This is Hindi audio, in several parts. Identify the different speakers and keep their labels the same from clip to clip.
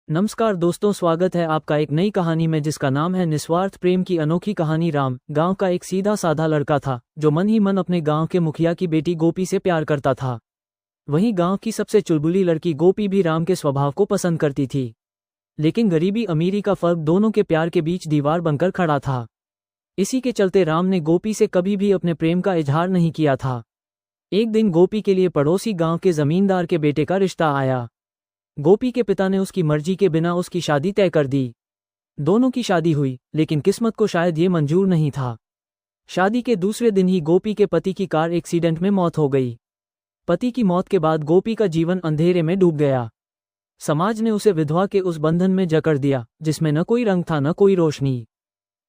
Speaker 1: नमस्कार दोस्तों, स्वागत है आपका एक नई कहानी में जिसका नाम है निस्वार्थ प्रेम की अनोखी कहानी। राम गांव का एक सीधा साधा लड़का था जो मन ही मन अपने गांव के मुखिया की बेटी गोपी से प्यार करता था। वहीं गांव की सबसे चुलबुली लड़की गोपी भी राम के स्वभाव को पसंद करती थी। लेकिन गरीबी अमीरी का फर्क दोनों के प्यार के बीच दीवार बनकर खड़ा था। इसी के चलते राम ने गोपी से कभी भी अपने प्रेम का इजहार नहीं किया था। एक दिन गोपी के लिए पड़ोसी गांव के जमींदार के बेटे का रिश्ता आया। गोपी के पिता ने उसकी मर्जी के बिना उसकी शादी तय कर दी। दोनों की शादी हुई, लेकिन किस्मत को शायद ये मंजूर नहीं था। शादी के दूसरे दिन ही गोपी के पति की कार एक्सीडेंट में मौत हो गई। पति की मौत के बाद गोपी का जीवन अंधेरे में डूब गया। समाज ने उसे विधवा के उस बंधन में जकड़ दिया जिसमें न कोई रंग था न कोई रोशनी,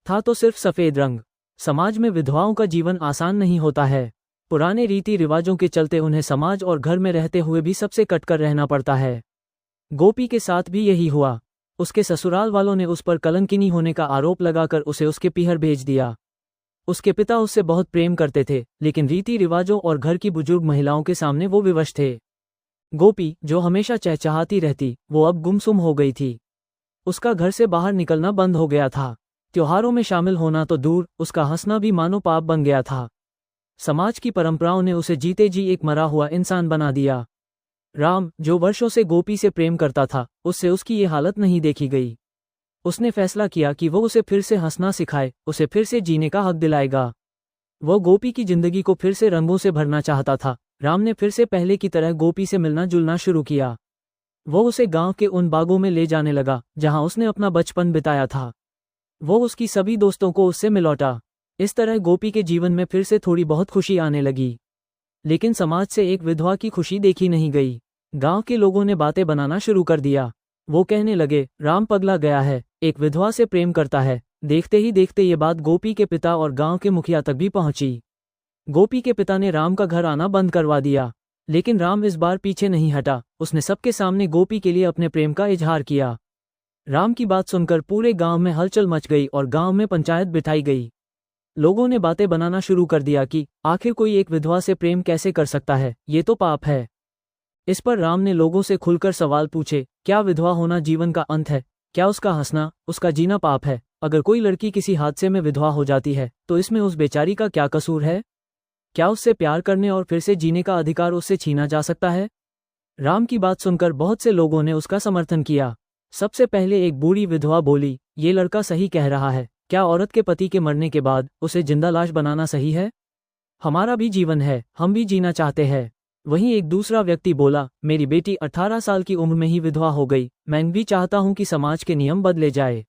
Speaker 1: था तो सिर्फ सफेद रंग। समाज में विधवाओं का जीवन आसान नहीं होता है। पुराने रीति रिवाजों के चलते उन्हें समाज और घर में रहते हुए भी सबसे कटकर रहना पड़ता है। गोपी के साथ भी यही हुआ। उसके ससुराल वालों ने उस पर कलंकिनी होने का आरोप लगाकर उसे उसके पीहर भेज दिया। उसके पिता उससे बहुत प्रेम करते थे, लेकिन रीति रिवाजों और घर की बुजुर्ग महिलाओं के सामने वो विवश थे। गोपी, जो हमेशा चहचहाती रहती, वो अब गुमसुम हो गई थी। उसका घर से बाहर निकलना बंद हो गया था। त्योहारों में शामिल होना तो दूर, उसका हंसना भी मानो पाप बन गया था। समाज की परंपराओं ने उसे जीते जी एक मरा हुआ इंसान बना दिया। राम, जो वर्षों से गोपी से प्रेम करता था, उससे उसकी ये हालत नहीं देखी गई। उसने फैसला किया कि वो उसे फिर से हंसना सिखाए, उसे फिर से जीने का हक दिलाएगा। वो गोपी की जिंदगी को फिर से रंगों से भरना चाहता था। राम ने फिर से पहले की तरह गोपी से मिलना जुलना शुरू किया। वो उसे गांव के उन बागों में ले जाने लगा जहां उसने अपना बचपन बिताया था। वो उसकी सभी दोस्तों को उससे मिलौटा। इस तरह गोपी के जीवन में फिर से थोड़ी बहुत खुशी आने लगी। लेकिन समाज से एक विधवा की खुशी देखी नहीं गई। गांव के लोगों ने बातें बनाना शुरू कर दिया। वो कहने लगे, राम पगला गया है, एक विधवा से प्रेम करता है। देखते ही देखते ये बात गोपी के पिता और गांव के मुखिया तक भी पहुंची। गोपी के पिता ने राम का घर आना बंद करवा दिया। लेकिन राम इस बार पीछे नहीं हटा। उसने सबके सामने गोपी के लिए अपने प्रेम का इजहार किया। राम की बात सुनकर पूरे गांव में हलचल मच गई और गांव में पंचायत बिठाई गई। लोगों ने बातें बनाना शुरू कर दिया कि आखिर कोई एक विधवा से प्रेम कैसे कर सकता है, ये तो पाप है। इस पर राम ने लोगों से खुलकर सवाल पूछे, क्या विधवा होना जीवन का अंत है? क्या उसका हंसना, उसका जीना पाप है? अगर कोई लड़की किसी हादसे में विधवा हो जाती है तो इसमें उस बेचारी का क्या कसूर है? क्या उससे प्यार करने और फिर से जीने का अधिकार उससे छीना जा सकता है? राम की बात सुनकर बहुत से लोगों ने उसका समर्थन किया। सबसे पहले एक बूढ़ी विधवा बोली, ये लड़का सही कह रहा है। क्या औरत के पति के मरने के बाद उसे जिंदा लाश बनाना सही है? हमारा भी जीवन है, हम भी जीना चाहते हैं। वहीं एक दूसरा व्यक्ति बोला, मेरी बेटी 18 साल की उम्र में ही विधवा हो गई। मैं भी चाहता हूं कि समाज के नियम बदले जाए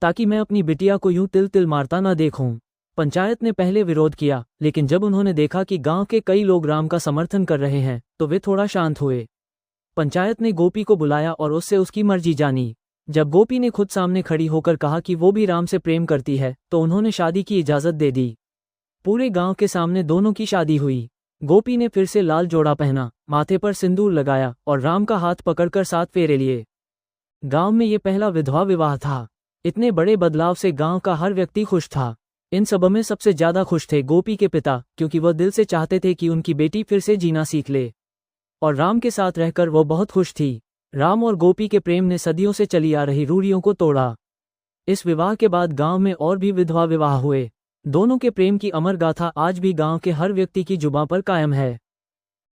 Speaker 1: ताकि मैं अपनी बिटिया को यूं तिल तिल मारता न देखूं। पंचायत ने पहले विरोध किया, लेकिन जब उन्होंने देखा कि गांव के कई लोग राम का समर्थन कर रहे हैं तो वे थोड़ा शांत हुए। पंचायत ने गोपी को बुलाया और उससे उसकी मर्जी जानी। जब गोपी ने खुद सामने खड़ी होकर कहा कि वो भी राम से प्रेम करती है तो उन्होंने शादी की इजाजत दे दी। पूरे गांव के सामने दोनों की शादी हुई। गोपी ने फिर से लाल जोड़ा पहना, माथे पर सिंदूर लगाया और राम का हाथ पकड़कर 7 फेरे लिए। गांव में ये पहला विधवा विवाह था। इतने बड़े बदलाव से गांव का हर व्यक्ति खुश था। इन सब में सबसे ज्यादा खुश थे गोपी के पिता, क्योंकि वह दिल से चाहते थे कि उनकी बेटी फिर से जीना सीख ले। और राम के साथ रहकर वो बहुत खुश थी। राम और गोपी के प्रेम ने सदियों से चली आ रही रूढ़ियों को तोड़ा। इस विवाह के बाद गांव में और भी विधवा विवाह हुए। दोनों के प्रेम की अमर गाथा आज भी गांव के हर व्यक्ति की जुबां पर कायम है।